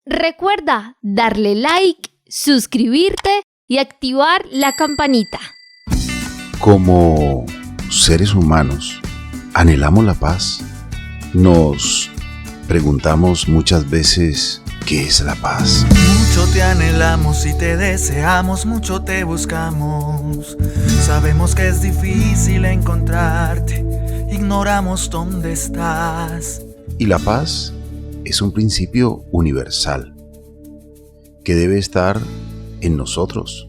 Recuerda darle like, suscribirte y activar la campanita. Como seres humanos, anhelamos la paz. Nos preguntamos muchas veces, ¿qué es la paz? Mucho te anhelamos y te deseamos, mucho te buscamos. Sabemos que es difícil encontrarte, ignoramos dónde estás. Y la paz es un principio universal que debe estar en nosotros,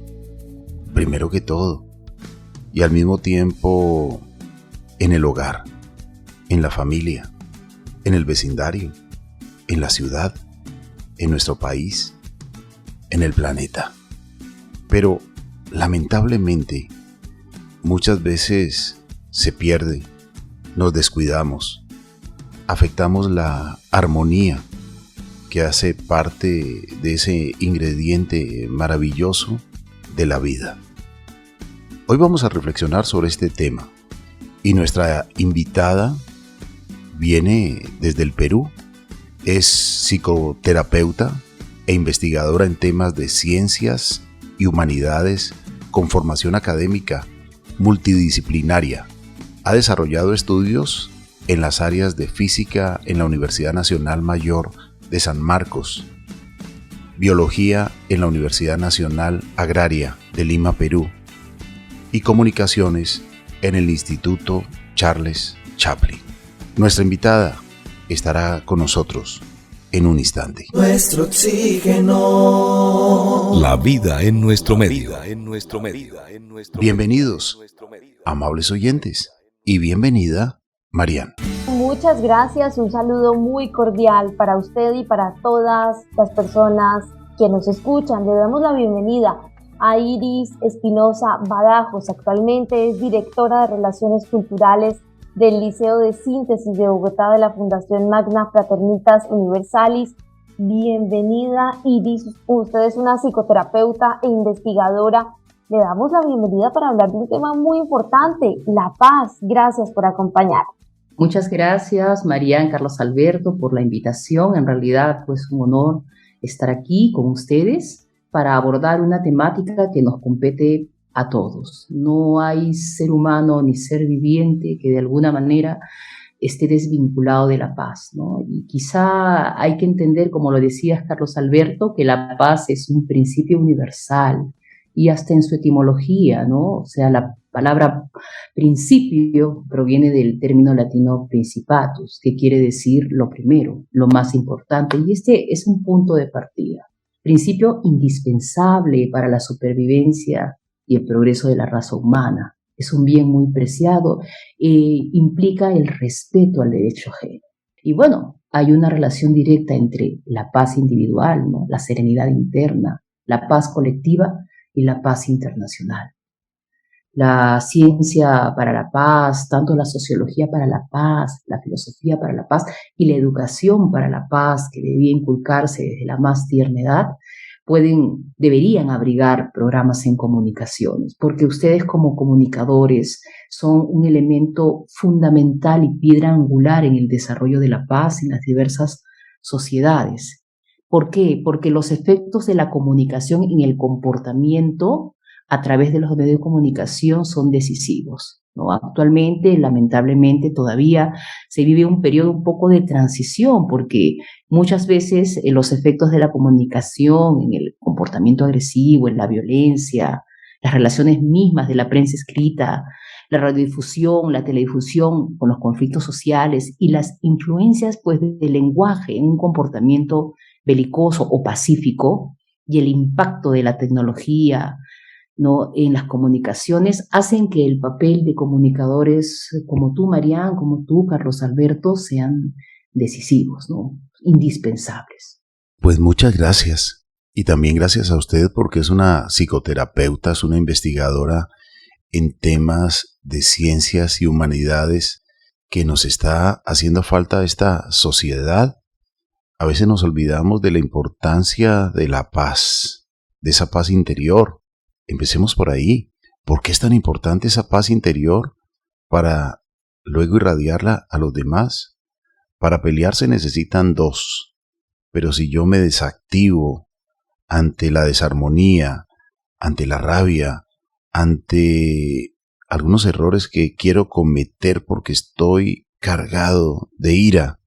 primero que todo, y al mismo tiempo en el hogar, en la familia, en el vecindario, en la ciudad, en nuestro país, en el planeta. Pero lamentablemente muchas veces se pierde, nos descuidamos, afectamos la armonía que hace parte de ese ingrediente maravilloso de la vida. Hoy vamos a reflexionar sobre este tema y nuestra invitada viene desde el Perú. Es psicoterapeuta e investigadora en temas de ciencias y humanidades con formación académica multidisciplinaria. Ha desarrollado estudios en las áreas de física en la Universidad Nacional Mayor de San Marcos, biología en la Universidad Nacional Agraria de Lima, Perú, y comunicaciones en el Instituto Charles Chaplin. Nuestra invitada estará con nosotros en un instante. Nuestro oxígeno. La vida en nuestro medio. Bienvenidos, amables oyentes, y bienvenida, Marian. Muchas gracias, un saludo muy cordial para usted y para todas las personas que nos escuchan. Le damos la bienvenida a Iris Espinosa Badajos. Actualmente es directora de Relaciones Culturales del Liceo de Síntesis de Bogotá de la Fundación Magna Fraternitas Universalis. Bienvenida, Iris. Usted es una psicoterapeuta e investigadora. Le damos la bienvenida para hablar de un tema muy importante, la paz. Gracias por acompañar. Muchas gracias, Marian, Carlos Alberto, por la invitación. En realidad, pues un honor estar aquí con ustedes para abordar una temática que nos compete a todos. No hay ser humano ni ser viviente que de alguna manera esté desvinculado de la paz, ¿no? Y quizá hay que entender, como lo decías, Carlos Alberto, que la paz es un principio universal y hasta en su etimología, ¿no? O sea, la palabra principio proviene del término latino principatus, que quiere decir lo primero, lo más importante, y este es un punto de partida. Principio indispensable para la supervivencia y el progreso de la raza humana. Es un bien muy preciado e implica el respeto al derecho ajeno. Y bueno, hay una relación directa entre la paz individual, ¿no? La serenidad interna, la paz colectiva y la paz internacional. La ciencia para la paz, tanto la sociología para la paz, la filosofía para la paz y la educación para la paz, que debía inculcarse desde la más tierna edad, deberían abrigar programas en comunicaciones, porque ustedes como comunicadores son un elemento fundamental y piedra angular en el desarrollo de la paz en las diversas sociedades. ¿Por qué? Porque los efectos de la comunicación en el comportamiento a través de los medios de comunicación son decisivos, ¿no? Actualmente, lamentablemente, todavía se vive un periodo un poco de transición porque muchas veces los efectos de la comunicación en el comportamiento agresivo, en la violencia, las relaciones mismas de la prensa escrita, la radiodifusión, la teledifusión con los conflictos sociales y las influencias pues, del lenguaje en un comportamiento belicoso o pacífico y el impacto de la tecnología, ¿no? En las comunicaciones hacen que el papel de comunicadores como tú, Marian, como tú, Carlos Alberto, sean decisivos, ¿no? Indispensables. Pues muchas gracias. Y también gracias a usted porque es una psicoterapeuta, es una investigadora en temas de ciencias y humanidades que nos está haciendo falta esta sociedad. A veces nos olvidamos de la importancia de la paz, de esa paz interior. Empecemos por ahí. ¿Por qué es tan importante esa paz interior para luego irradiarla a los demás? Para pelear se necesitan dos, Pero si yo me desactivo ante la desarmonía, ante la rabia, ante algunos errores que quiero cometer porque estoy cargado de ira,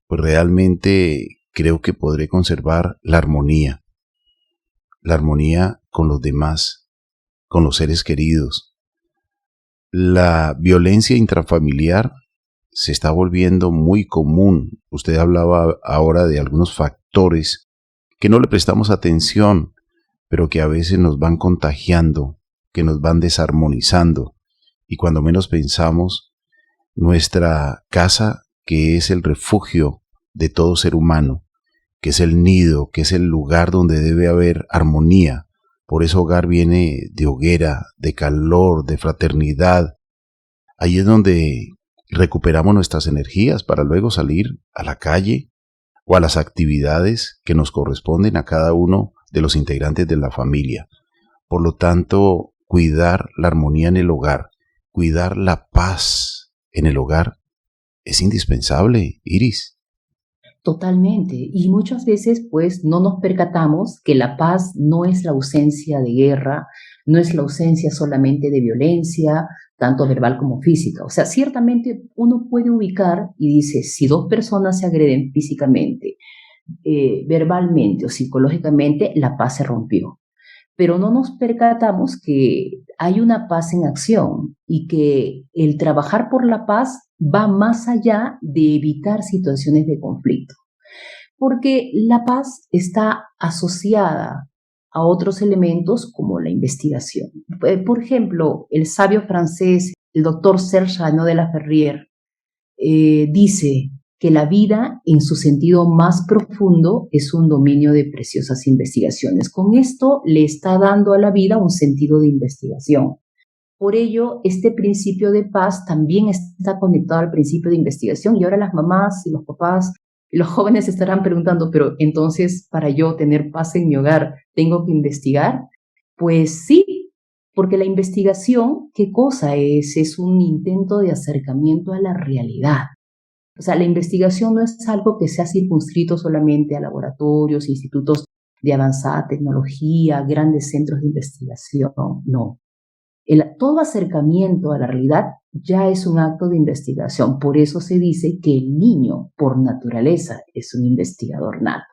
pues realmente creo que podré conservar la armonía con los demás, con los seres queridos. La violencia intrafamiliar se está volviendo muy común. Usted hablaba ahora de algunos factores que no le prestamos atención, pero que a veces nos van contagiando, que nos van desarmonizando. Y cuando menos pensamos, nuestra casa, que es el refugio de todo ser humano, que es el nido, que es el lugar donde debe haber armonía. Por eso hogar viene de hoguera, de calor, de fraternidad. Ahí es donde recuperamos nuestras energías para luego salir a la calle o a las actividades que nos corresponden a cada uno de los integrantes de la familia. Por lo tanto, cuidar la armonía en el hogar, cuidar la paz en el hogar es indispensable, Iris. Totalmente. Y muchas veces, pues, no nos percatamos que la paz no es la ausencia de guerra, no es la ausencia solamente de violencia, tanto verbal como física. O sea, ciertamente uno puede ubicar y dice, si dos personas se agreden físicamente, verbalmente o psicológicamente, la paz se rompió. Pero no nos percatamos que hay una paz en acción y que el trabajar por la paz va más allá de evitar situaciones de conflicto, porque la paz está asociada a otros elementos como la investigación. Por ejemplo, el sabio francés, el doctor Serge Arnaud de la Ferrière, dice que la vida en su sentido más profundo es un dominio de preciosas investigaciones. Con esto le está dando a la vida un sentido de investigación. Por ello, este principio de paz también está conectado al principio de investigación, y ahora las mamás y los papás y los jóvenes estarán preguntando, pero entonces, para yo tener paz en mi hogar, ¿tengo que investigar? Pues sí, porque la investigación, ¿qué cosa es? Es un intento de acercamiento a la realidad. O sea, la investigación no es algo que sea circunscrito solamente a laboratorios, institutos de avanzada tecnología, grandes centros de investigación, no. Todo acercamiento a la realidad ya es un acto de investigación. Por eso se dice que el niño, por naturaleza, es un investigador nato.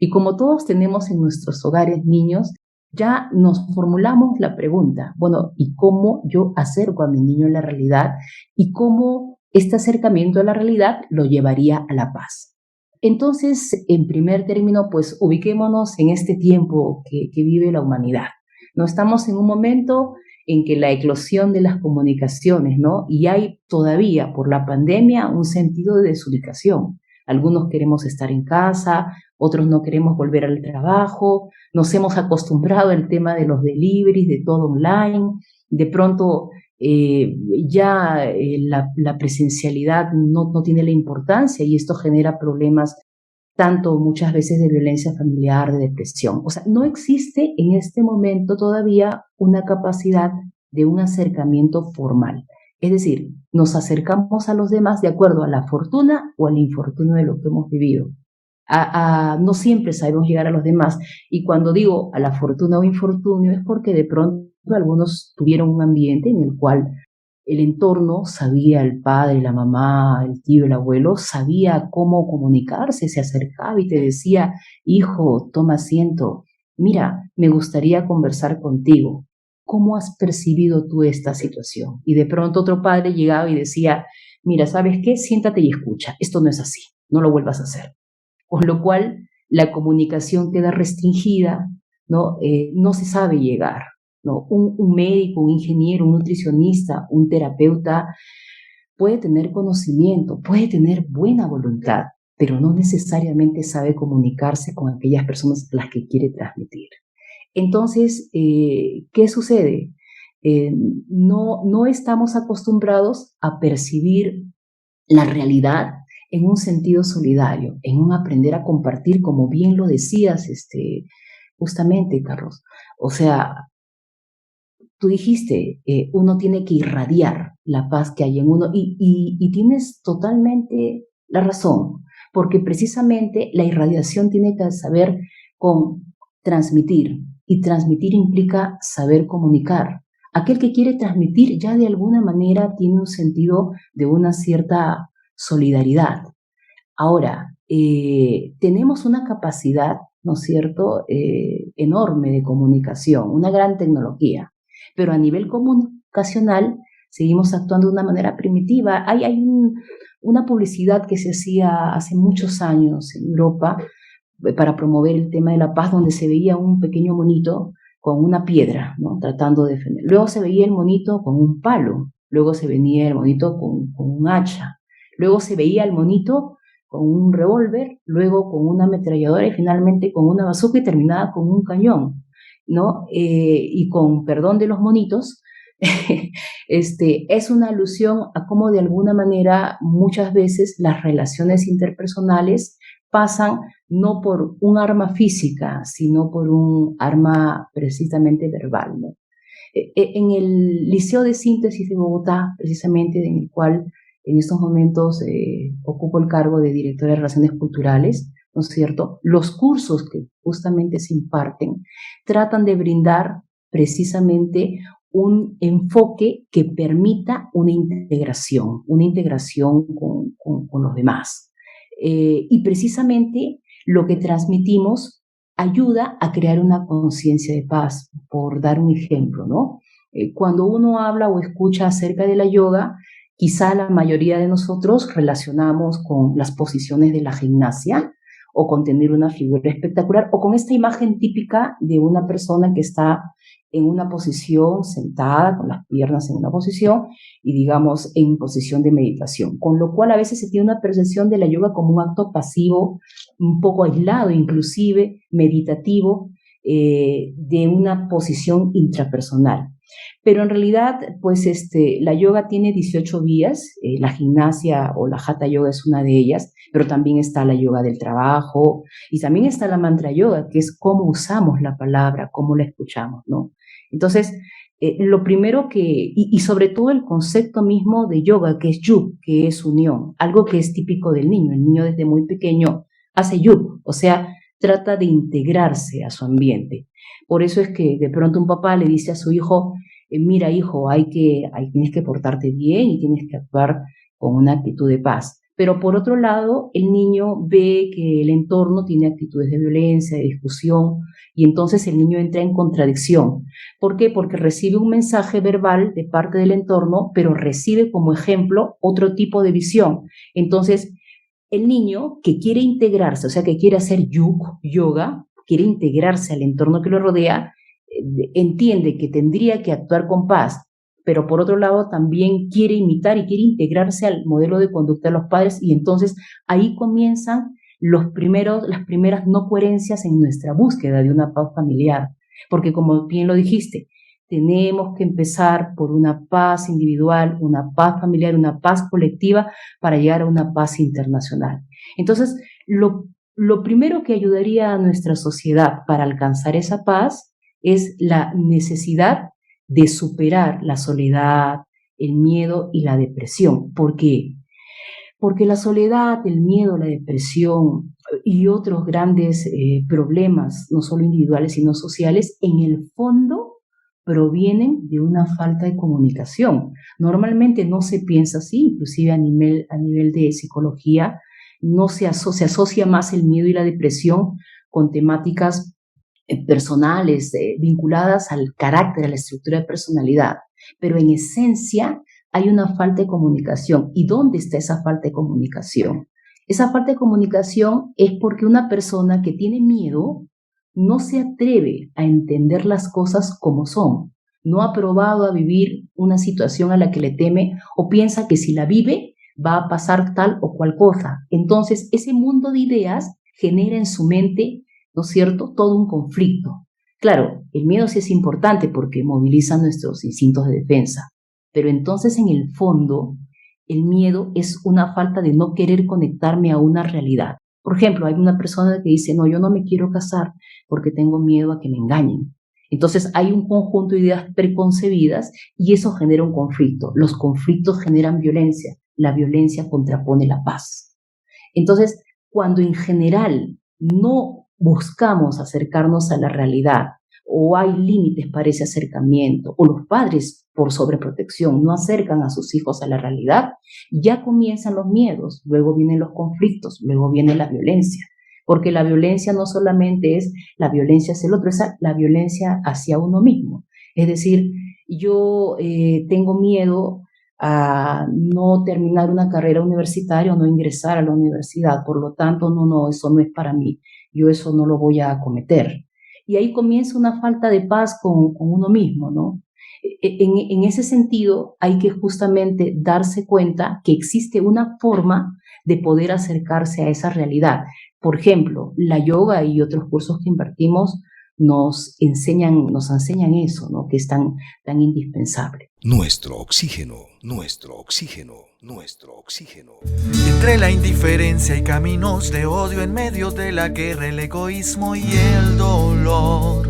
Y como todos tenemos en nuestros hogares niños, ya nos formulamos la pregunta, bueno, ¿y cómo yo acerco a mi niño a la realidad? ¿Y cómo este acercamiento a la realidad lo llevaría a la paz? Entonces, en primer término, pues ubiquémonos en este tiempo que vive la humanidad. No estamos en un momento en que la eclosión de las comunicaciones, ¿no? Y hay todavía, por la pandemia, un sentido de desubicación. Algunos queremos estar en casa, otros no queremos volver al trabajo, nos hemos acostumbrado al tema de los deliveries, de todo online, de pronto la presencialidad no tiene la importancia, y esto genera problemas tanto muchas veces de violencia familiar, de depresión. O sea, no existe en este momento todavía una capacidad de un acercamiento formal. Es decir, nos acercamos a los demás de acuerdo a la fortuna o al infortunio de lo que hemos vivido. No siempre sabemos llegar a los demás, y cuando digo a la fortuna o infortunio es porque de pronto algunos tuvieron un ambiente en el cual el entorno sabía, el padre, la mamá, el tío, el abuelo, sabía cómo comunicarse, se acercaba y te decía, hijo, toma asiento, mira, me gustaría conversar contigo. ¿Cómo has percibido tú esta situación? Y de pronto otro padre llegaba y decía, mira, ¿sabes qué? Siéntate y escucha, esto no es así, no lo vuelvas a hacer. Con lo cual la comunicación queda restringida, ¿no? No se sabe llegar. ¿No? Un médico, un ingeniero, un nutricionista, un terapeuta puede tener conocimiento, puede tener buena voluntad, pero no necesariamente sabe comunicarse con aquellas personas a las que quiere transmitir. Entonces, ¿qué sucede? No estamos acostumbrados a percibir la realidad en un sentido solidario, en un aprender a compartir, como bien lo decías, justamente, Carlos. O sea, tú dijiste, uno tiene que irradiar la paz que hay en uno, y tienes totalmente la razón, porque precisamente la irradiación tiene que saber con transmitir, y transmitir implica saber comunicar. Aquel que quiere transmitir ya de alguna manera tiene un sentido de una cierta solidaridad. Ahora, tenemos una capacidad, ¿no es cierto?, enorme de comunicación, una gran tecnología, pero a nivel comunicacional seguimos actuando de una manera primitiva. Hay una publicidad que se hacía hace muchos años en Europa para promover el tema de la paz, donde se veía un pequeño monito con una piedra, ¿no?, tratando de defender. Luego se veía el monito con un palo, luego se veía el monito con un hacha, luego se veía el monito con un revólver, luego con una ametralladora y finalmente con una bazooka y terminaba con un cañón, ¿no? Y con perdón de los monitos, es una alusión a cómo de alguna manera muchas veces las relaciones interpersonales pasan no por un arma física, sino por un arma precisamente verbal, ¿no? En el Liceo de Síntesis de Bogotá, precisamente en el cual en estos momentos ocupo el cargo de directora de Relaciones Culturales, ¿no es cierto? Los cursos que justamente se imparten tratan de brindar precisamente un enfoque que permita una integración con los demás. Y precisamente lo que transmitimos ayuda a crear una conciencia de paz, por dar un ejemplo, ¿no? Cuando uno habla o escucha acerca de la yoga, quizá la mayoría de nosotros relacionamos con las posiciones de la gimnasia o con tener una figura espectacular o con esta imagen típica de una persona que está en una posición sentada, con las piernas en una posición y digamos en posición de meditación, con lo cual a veces se tiene una percepción de la yoga como un acto pasivo, un poco aislado, inclusive meditativo, de una posición intrapersonal. Pero en realidad, pues la yoga tiene 18 vías, la gimnasia o la hatha yoga es una de ellas, pero también está la yoga del trabajo y también está la mantra yoga, que es cómo usamos la palabra, cómo la escuchamos, ¿no? Entonces, lo primero y sobre todo el concepto mismo de yoga, que es yug, que es unión, algo que es típico del niño. El niño desde muy pequeño hace yug, o sea, trata de integrarse a su ambiente. Por eso es que de pronto un papá le dice a su hijo, mira hijo, tienes que portarte bien y tienes que actuar con una actitud de paz. Pero por otro lado, el niño ve que el entorno tiene actitudes de violencia, de discusión, y entonces el niño entra en contradicción. ¿Por qué? Porque recibe un mensaje verbal de parte del entorno, pero recibe como ejemplo otro tipo de visión. Entonces, el niño que quiere integrarse, o sea, que quiere hacer yoga, quiere integrarse al entorno que lo rodea, entiende que tendría que actuar con paz, pero por otro lado también quiere imitar y quiere integrarse al modelo de conducta de los padres, y entonces ahí comienzan las primeras no coherencias en nuestra búsqueda de una paz familiar, porque como bien lo dijiste, tenemos que empezar por una paz individual, una paz familiar, una paz colectiva para llegar a una paz internacional. Entonces, lo primero que ayudaría a nuestra sociedad para alcanzar esa paz es la necesidad de superar la soledad, el miedo y la depresión. ¿Por qué? Porque la soledad, el miedo, la depresión y otros grandes problemas, no solo individuales, sino sociales, en el fondo provienen de una falta de comunicación. Normalmente no se piensa así, inclusive a nivel de psicología, no se asocia más el miedo y la depresión con temáticas personales, vinculadas al carácter, a la estructura de personalidad, pero en esencia hay una falta de comunicación. ¿Y dónde está esa falta de comunicación? Esa falta de comunicación es porque una persona que tiene miedo no se atreve a entender las cosas como son, no ha probado a vivir una situación a la que le teme o piensa que si la vive va a pasar tal o cual cosa. Entonces ese mundo de ideas genera en su mente, ¿no es cierto?, todo un conflicto. Claro, el miedo sí es importante porque moviliza nuestros instintos de defensa, pero entonces en el fondo el miedo es una falta de no querer conectarme a una realidad. Por ejemplo, hay una persona que dice, no, yo no me quiero casar porque tengo miedo a que me engañen. Entonces hay un conjunto de ideas preconcebidas y eso genera un conflicto. Los conflictos generan violencia, la violencia contrapone la paz. Entonces, cuando en general no buscamos acercarnos a la realidad o hay límites para ese acercamiento o los padres por sobreprotección no acercan a sus hijos a la realidad, ya comienzan los miedos, luego vienen los conflictos, luego viene la violencia. Porque la violencia no solamente es la violencia hacia el otro, es la violencia hacia uno mismo. Es decir, yo tengo miedo a no terminar una carrera universitaria o no ingresar a la universidad, por lo tanto, no, eso no es para mí, yo eso no lo voy a cometer. Y ahí comienza una falta de paz con uno mismo, ¿no? En ese sentido, hay que justamente darse cuenta que existe una forma de poder acercarse a esa realidad. Por ejemplo, la yoga y otros cursos que impartimos nos enseñan eso, ¿no? Que es tan indispensable. Nuestro oxígeno, nuestro oxígeno, nuestro oxígeno. Entre la indiferencia y caminos de odio, en medio de la guerra, el egoísmo y el dolor,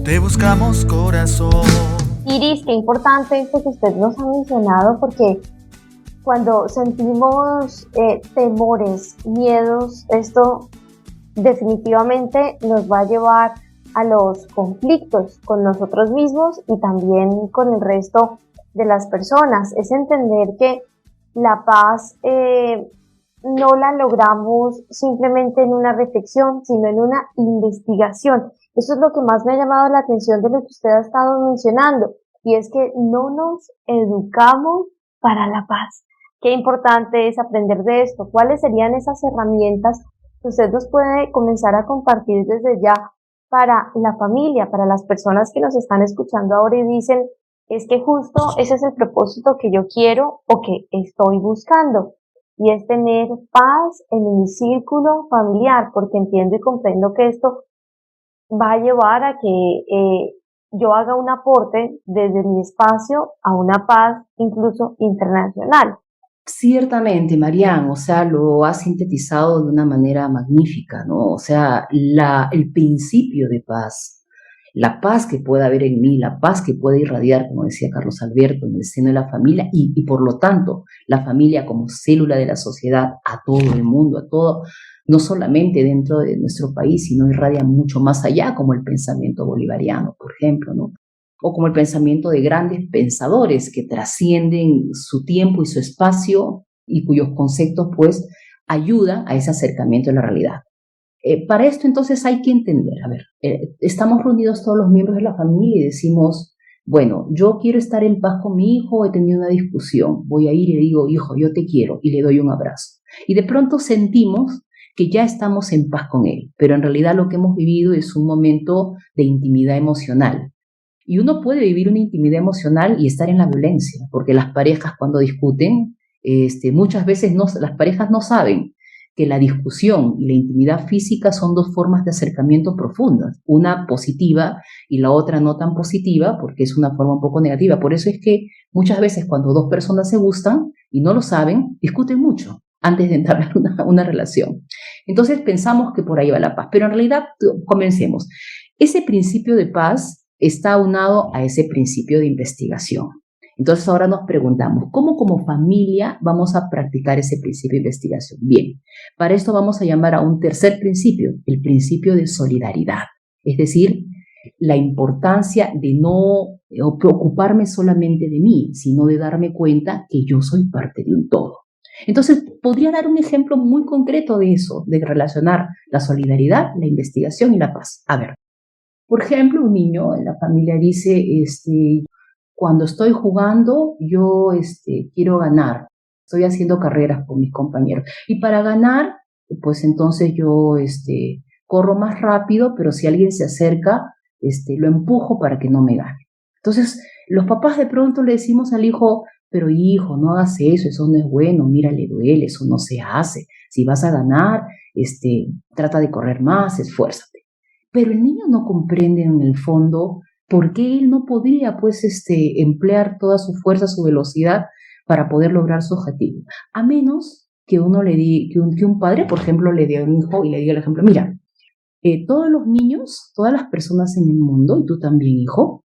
te buscamos, corazón. Iris, qué importante esto que usted nos ha mencionado, porque cuando sentimos temores, miedos, esto definitivamente nos va a llevar a los conflictos con nosotros mismos y también con el resto de las personas. Es entender que la paz no la logramos simplemente en una reflexión, sino en una investigación. Eso es lo que más me ha llamado la atención de lo que usted ha estado mencionando, y es que no nos educamos para la paz. Qué importante es aprender de esto. ¿Cuáles serían esas herramientas que usted nos puede comenzar a compartir desde ya para la familia, para las personas que nos están escuchando ahora y dicen, es que justo ese es el propósito que yo quiero o que estoy buscando? Y es tener paz en mi círculo familiar, porque entiendo y comprendo que esto va a llevar a que yo haga un aporte desde mi espacio a una paz incluso internacional. Ciertamente, Marian, o sea, lo has sintetizado de una manera magnífica, ¿no? O sea, el principio de paz, la paz que pueda haber en mí, la paz que puede irradiar, como decía Carlos Alberto, en el seno de la familia y por lo tanto, la familia como célula de la sociedad a todo el mundo, a todo, no solamente dentro de nuestro país, sino irradia mucho más allá, como el pensamiento bolivariano, por ejemplo, ¿no? O como el pensamiento de grandes pensadores que trascienden su tiempo y su espacio y cuyos conceptos, pues, ayudan a ese acercamiento a la realidad. Para esto, entonces, hay que entender, estamos reunidos todos los miembros de la familia y decimos, bueno, yo quiero estar en paz con mi hijo, he tenido una discusión, voy a ir y le digo, hijo, yo te quiero, y le doy un abrazo. Y de pronto sentimos que ya estamos en paz con él, pero en realidad lo que hemos vivido es un momento de intimidad emocional. Y uno puede vivir una intimidad emocional y estar en la violencia, porque las parejas cuando discuten, muchas veces las parejas no saben que la discusión y la intimidad física son dos formas de acercamiento profundas, una positiva y la otra no tan positiva, porque es una forma un poco negativa. Por eso es que muchas veces cuando dos personas se gustan y no lo saben, discuten mucho antes de entrar a una relación. Entonces pensamos que por ahí va la paz, pero en realidad, comencemos. Ese principio de paz está aunado a ese principio de investigación. Entonces ahora nos preguntamos, ¿cómo como familia vamos a practicar ese principio de investigación? Bien, para esto vamos a llamar a un tercer principio, el principio de solidaridad. Es decir, la importancia de no preocuparme solamente de mí, sino de darme cuenta que yo soy parte de un todo. Entonces, podría dar un ejemplo muy concreto de eso, de relacionar la solidaridad, la investigación y la paz. A ver, por ejemplo, un niño en la familia dice, cuando estoy jugando, yo quiero ganar, estoy haciendo carreras con mis compañeros. Y para ganar, pues entonces yo corro más rápido, pero si alguien se acerca, lo empujo para que no me gane. Entonces, los papás de pronto le decimos al hijo, pero hijo, no hagas eso no es bueno, mira, le duele, eso no se hace. Si vas a ganar, trata de correr más, esfuérzate. Pero el niño no comprende en el fondo por qué él no podría, pues, emplear toda su fuerza, su velocidad para poder lograr su objetivo. A menos que uno le diga, que un padre, por ejemplo, le dé a un hijo y le diga el ejemplo, mira, todos los niños, todas las personas en el mundo, y tú también, hijo,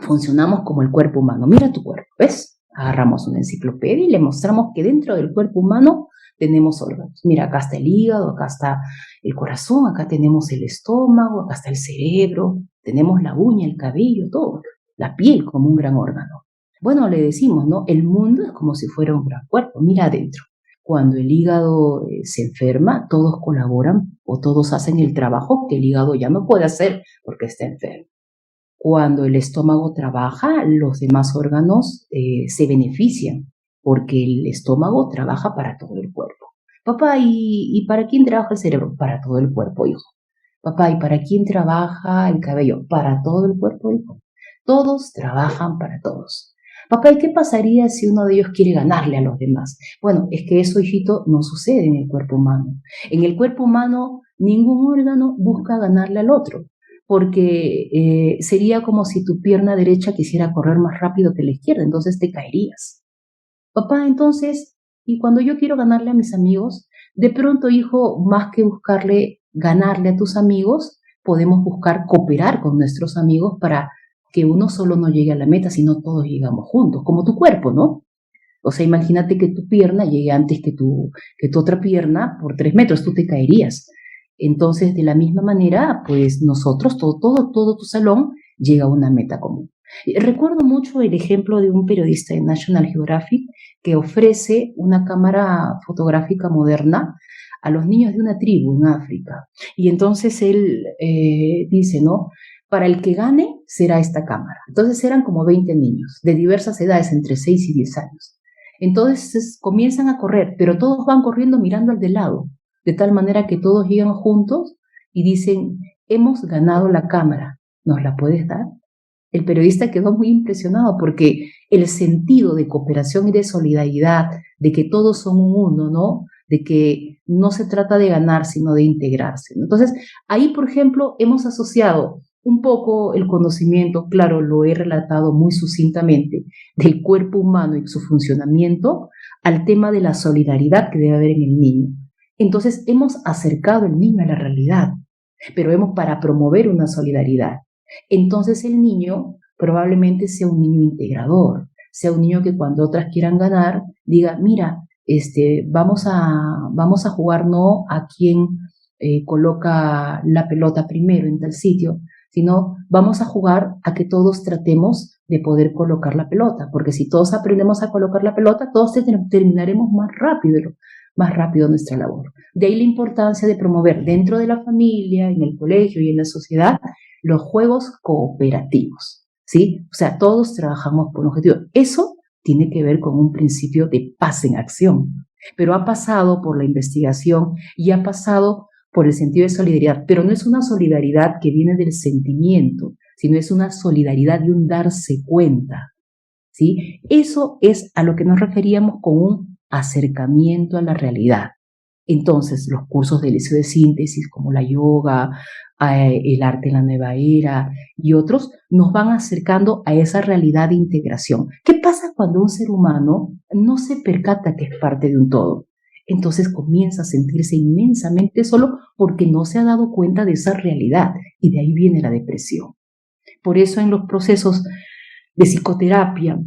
funcionamos como el cuerpo humano. Mira tu cuerpo, ¿ves? Agarramos una enciclopedia y le mostramos que dentro del cuerpo humano tenemos órganos. Mira, acá está el hígado, acá está el corazón, acá tenemos el estómago, acá está el cerebro, tenemos la uña, el cabello, todo, la piel como un gran órgano. Bueno, le decimos, ¿no? El mundo es como si fuera un gran cuerpo, mira adentro. Cuando el hígado se enferma, todos colaboran o todos hacen el trabajo que el hígado ya no puede hacer porque está enfermo. Cuando el estómago trabaja, los demás órganos se benefician porque el estómago trabaja para todo el cuerpo. Papá, ¿y para quién trabaja el cerebro? Para todo el cuerpo, hijo. Papá, ¿y para quién trabaja el cabello? Para todo el cuerpo, hijo. Todos trabajan para todos. Papá, ¿y qué pasaría si uno de ellos quiere ganarle a los demás? Bueno, es que eso, hijito, no sucede en el cuerpo humano. En el cuerpo humano, ningún órgano busca ganarle al otro, porque sería como si tu pierna derecha quisiera correr más rápido que la izquierda, entonces te caerías. Papá, entonces, y cuando yo quiero ganarle a mis amigos, de pronto, hijo, más que ganarle a tus amigos, podemos buscar cooperar con nuestros amigos para que uno solo no llegue a la meta, sino todos llegamos juntos, como tu cuerpo, ¿no? O sea, imagínate que tu pierna llegue antes que tu otra pierna por 3 metros, tú te caerías. Entonces, de la misma manera, pues nosotros, todo tu salón llega a una meta común. Recuerdo mucho el ejemplo de un periodista de National Geographic que ofrece una cámara fotográfica moderna a los niños de una tribu en África. Y entonces él dice, ¿no? Para el que gane será esta cámara. Entonces eran como 20 niños de diversas edades, entre 6 y 10 años. Entonces comienzan a correr, pero todos van corriendo mirando al de lado, de tal manera que todos llegan juntos y dicen, hemos ganado la cámara, ¿nos la puedes dar? El periodista quedó muy impresionado porque el sentido de cooperación y de solidaridad, de que todos son uno, ¿no? De que no se trata de ganar, sino de integrarse. Entonces, ahí, por ejemplo, hemos asociado un poco el conocimiento, claro, lo he relatado muy sucintamente, del cuerpo humano y su funcionamiento al tema de la solidaridad que debe haber en el niño. Entonces, hemos acercado al niño a la realidad, pero para promover una solidaridad. Entonces, el niño probablemente sea un niño integrador, sea un niño que cuando otras quieran ganar, diga, mira, vamos a jugar no a quien coloca la pelota primero en tal sitio, sino vamos a jugar a que todos tratemos de poder colocar la pelota, porque si todos aprendemos a colocar la pelota, todos terminaremos más rápido nuestra labor. De ahí la importancia de promover dentro de la familia, en el colegio y en la sociedad, los juegos cooperativos, ¿sí? O sea, todos trabajamos por un objetivo. Eso tiene que ver con un principio de paz en acción, pero ha pasado por la investigación y ha pasado por el sentido de solidaridad, pero no es una solidaridad que viene del sentimiento, sino es una solidaridad de un darse cuenta, ¿sí? Eso es a lo que nos referíamos con un acercamiento a la realidad. Entonces, los cursos de liceo de síntesis, como la yoga, el arte en la nueva era y otros, nos van acercando a esa realidad de integración. ¿Qué pasa cuando un ser humano no se percata que es parte de un todo? Entonces comienza a sentirse inmensamente solo porque no se ha dado cuenta de esa realidad y de ahí viene la depresión. Por eso en los procesos de psicoterapia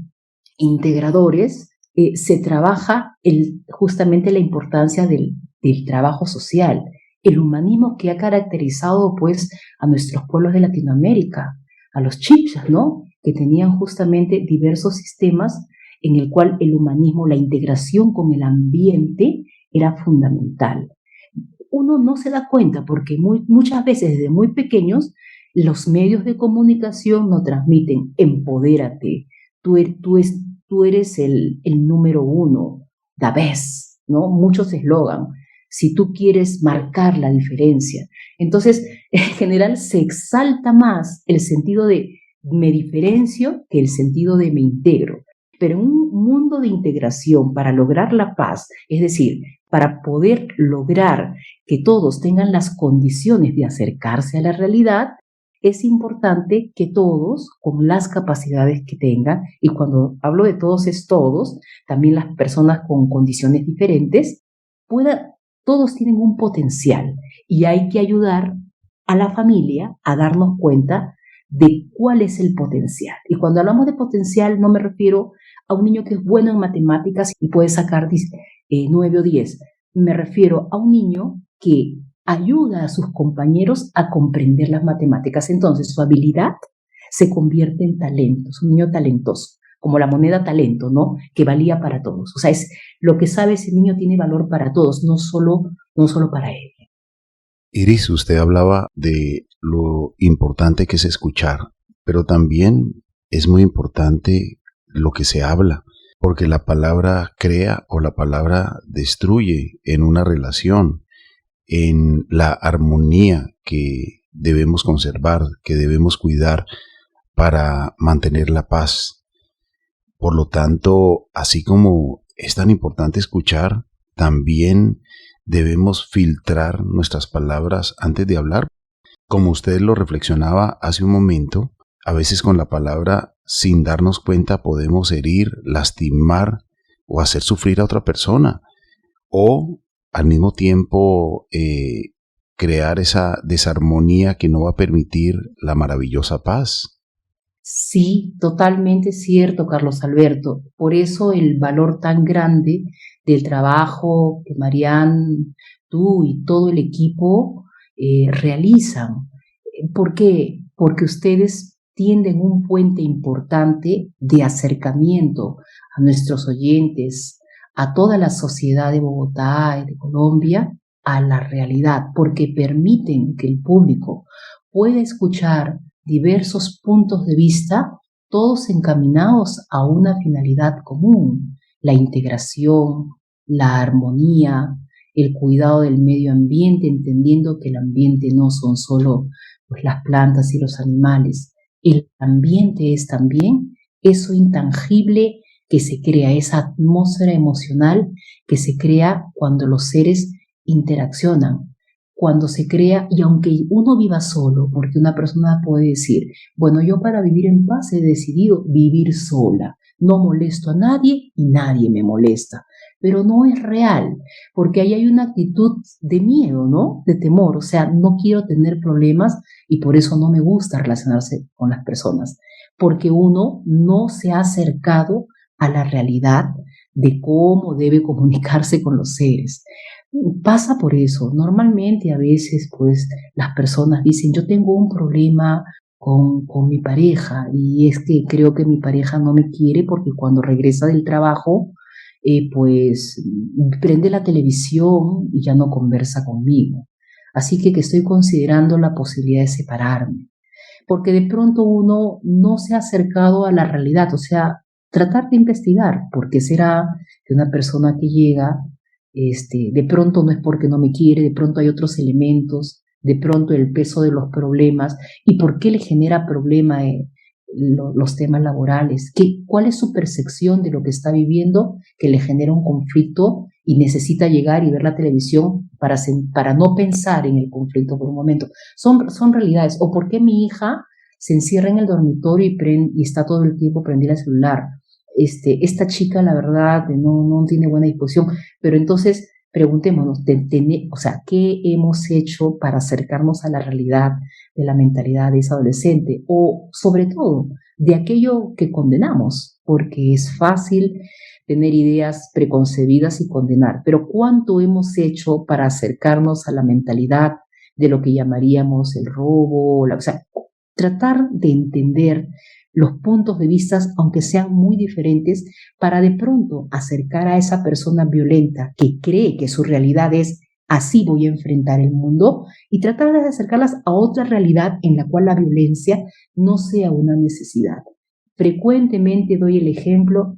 integradores se trabaja justamente la importancia del trabajo social, el humanismo que ha caracterizado pues a nuestros pueblos de Latinoamérica, a los chibchas, ¿no? Que tenían justamente diversos sistemas en el cual el humanismo, la integración con el ambiente era fundamental. Uno no se da cuenta porque muchas veces desde muy pequeños los medios de comunicación nos transmiten empodérate, tú eres el número uno, the best, ¿no? Muchos eslogan, si tú quieres marcar la diferencia. Entonces, en general se exalta más el sentido de me diferencio que el sentido de me integro. Pero en un mundo de integración, para lograr la paz, es decir, para poder lograr que todos tengan las condiciones de acercarse a la realidad, es importante que todos, con las capacidades que tengan, y cuando hablo de todos es todos, también las personas con condiciones diferentes, todos tienen un potencial y hay que ayudar a la familia a darnos cuenta de cuál es el potencial. Y cuando hablamos de potencial no me refiero a un niño que es bueno en matemáticas y puede sacar 9 o 10. me refiero a un niño que ayuda a sus compañeros a comprender las matemáticas. Entonces, su habilidad se convierte en talento, es un niño talentoso, como la moneda talento, ¿no? Que valía para todos. O sea, es lo que sabe ese niño tiene valor para todos, no solo para él. Iris, usted hablaba de lo importante que es escuchar, pero también es muy importante lo que se habla, porque la palabra crea o la palabra destruye en una relación, en la armonía que debemos conservar, que debemos cuidar para mantener la paz. Por lo tanto, así como es tan importante escuchar, también debemos filtrar nuestras palabras antes de hablar. Como usted lo reflexionaba hace un momento, a veces con la palabra, sin darnos cuenta, podemos herir, lastimar o hacer sufrir a otra persona. O al mismo tiempo crear esa desarmonía que no va a permitir la maravillosa paz. Sí, totalmente cierto, Carlos Alberto. Por eso el valor tan grande del trabajo que Marian, tú y todo el equipo realizan. ¿Por qué? Porque ustedes tienden un puente importante de acercamiento a nuestros oyentes, a toda la sociedad de Bogotá y de Colombia, a la realidad, porque permiten que el público pueda escuchar diversos puntos de vista, todos encaminados a una finalidad común: la integración, la armonía, el cuidado del medio ambiente, entendiendo que el ambiente no son solo pues, las plantas y los animales. El ambiente es también eso intangible que se crea, esa atmósfera emocional que se crea cuando los seres interaccionan, cuando se crea, y aunque uno viva solo, porque una persona puede decir, bueno, yo para vivir en paz he decidido vivir sola, no molesto a nadie y nadie me molesta, pero no es real, porque ahí hay una actitud de miedo, ¿no? De temor, o sea, no quiero tener problemas y por eso no me gusta relacionarse con las personas, porque uno no se ha acercado a la realidad de cómo debe comunicarse con los seres. Pasa por eso. Normalmente a veces pues las personas dicen, yo tengo un problema con mi pareja y es que creo que mi pareja no me quiere porque cuando regresa del trabajo pues prende la televisión y ya no conversa conmigo. Así que estoy considerando la posibilidad de separarme, porque de pronto uno no se ha acercado a la realidad, o sea, tratar de investigar por qué será que una persona que llega de pronto no es porque no me quiere, de pronto hay otros elementos, de pronto el peso de los problemas y por qué le genera problema los temas laborales, cuál es su percepción de lo que está viviendo que le genera un conflicto y necesita llegar y ver la televisión para no pensar en el conflicto por un momento. Son realidades. O por qué mi hija se encierra en el dormitorio y está todo el tiempo prendida el celular. Esta chica, la verdad, no tiene buena disposición, pero entonces preguntémonos, o sea, ¿qué hemos hecho para acercarnos a la realidad de la mentalidad de ese adolescente? O, sobre todo, de aquello que condenamos, porque es fácil tener ideas preconcebidas y condenar, pero ¿cuánto hemos hecho para acercarnos a la mentalidad de lo que llamaríamos el robo? O sea, tratar de entender los puntos de vista, aunque sean muy diferentes, para de pronto acercar a esa persona violenta que cree que su realidad es así voy a enfrentar el mundo, y tratar de acercarlas a otra realidad en la cual la violencia no sea una necesidad. Frecuentemente doy el ejemplo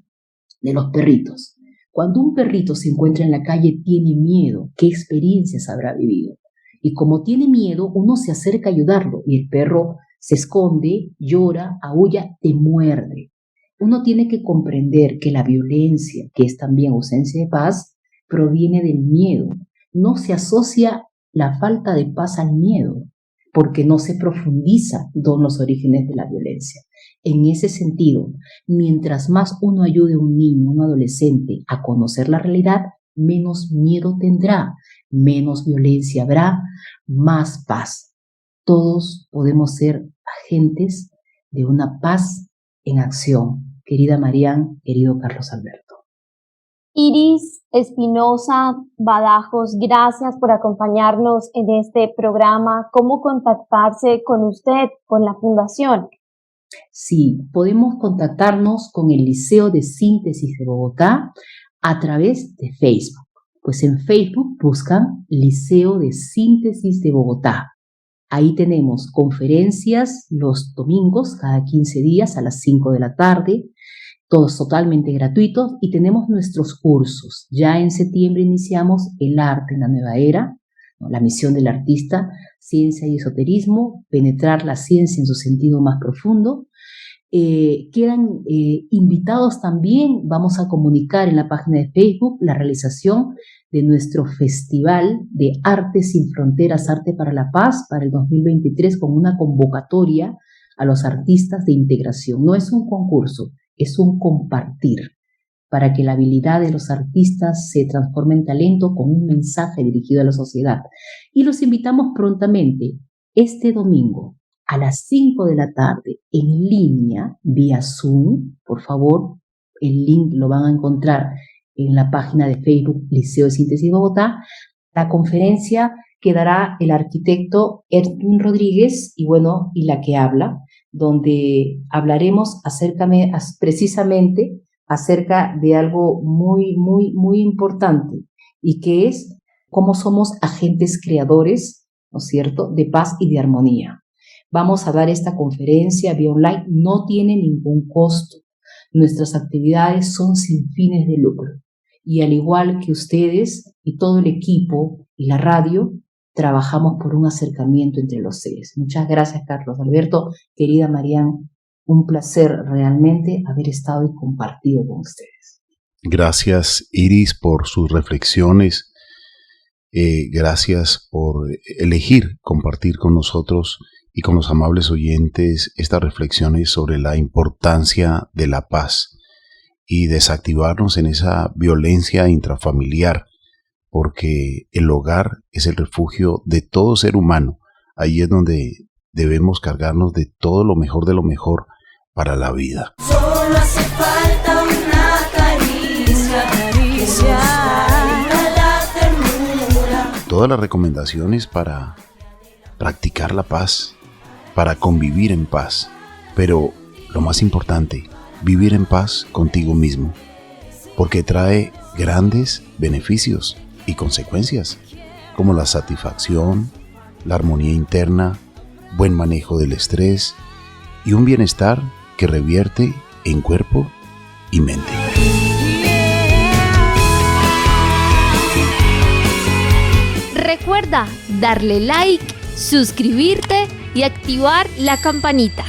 de los perritos. Cuando un perrito se encuentra en la calle, tiene miedo. ¿Qué experiencias habrá vivido? Y como tiene miedo, uno se acerca a ayudarlo y el perro se esconde, llora, aúlla, te muerde. Uno tiene que comprender que la violencia, que es también ausencia de paz, proviene del miedo. No se asocia la falta de paz al miedo, porque no se profundiza en los orígenes de la violencia. En ese sentido, mientras más uno ayude a un niño, un adolescente, a conocer la realidad, menos miedo tendrá, menos violencia habrá, más paz. Todos podemos ser agentes de una paz en acción. Querida Marian, querido Carlos Alberto. Iris Espinosa Badajos, gracias por acompañarnos en este programa. ¿Cómo contactarse con usted, con la Fundación? Sí, podemos contactarnos con el Liceo de Síntesis de Bogotá a través de Facebook. Pues en Facebook buscan Liceo de Síntesis de Bogotá. Ahí tenemos conferencias los domingos, cada 15 días a las 5 de la tarde, todos totalmente gratuitos, y tenemos nuestros cursos. Ya en septiembre iniciamos El arte en la nueva era, ¿no? La misión del artista, ciencia y esoterismo, penetrar la ciencia en su sentido más profundo. Quedan invitados también, vamos a comunicar en la página de Facebook la realización de nuestro Festival de Arte Sin Fronteras, Arte para la Paz, para el 2023, con una convocatoria a los artistas de integración. No es un concurso, es un compartir, para que la habilidad de los artistas se transforme en talento con un mensaje dirigido a la sociedad. Y los invitamos prontamente, este domingo, a las 5 de la tarde, en línea, vía Zoom. Por favor, el link lo van a encontrar en la página de Facebook Liceo de Síntesis Bogotá. La conferencia que dará el arquitecto Edwin Rodríguez y la que habla, donde hablaremos precisamente acerca de algo muy, muy, muy importante, y que es cómo somos agentes creadores, ¿no es cierto?, de paz y de armonía. Vamos a dar esta conferencia vía online, no tiene ningún costo. Nuestras actividades son sin fines de lucro. Y al igual que ustedes y todo el equipo y la radio, trabajamos por un acercamiento entre los seres. Muchas gracias, Carlos Alberto. Querida Marian, un placer realmente haber estado y compartido con ustedes. Gracias, Iris, por sus reflexiones. Gracias por elegir compartir con nosotros y con los amables oyentes estas reflexiones sobre la importancia de la paz y desactivarnos en esa violencia intrafamiliar, porque el hogar es el refugio de todo ser humano. Ahí es donde debemos cargarnos de todo lo mejor de lo mejor para la vida. Solo hace falta una caricia, la ternura. Todas las recomendaciones para practicar la paz, para convivir en paz, pero lo más importante, vivir en paz contigo mismo, porque trae grandes beneficios y consecuencias, como la satisfacción, la armonía interna, buen manejo del estrés y un bienestar que revierte en cuerpo y mente. Recuerda darle like, suscribirte y activar la campanita.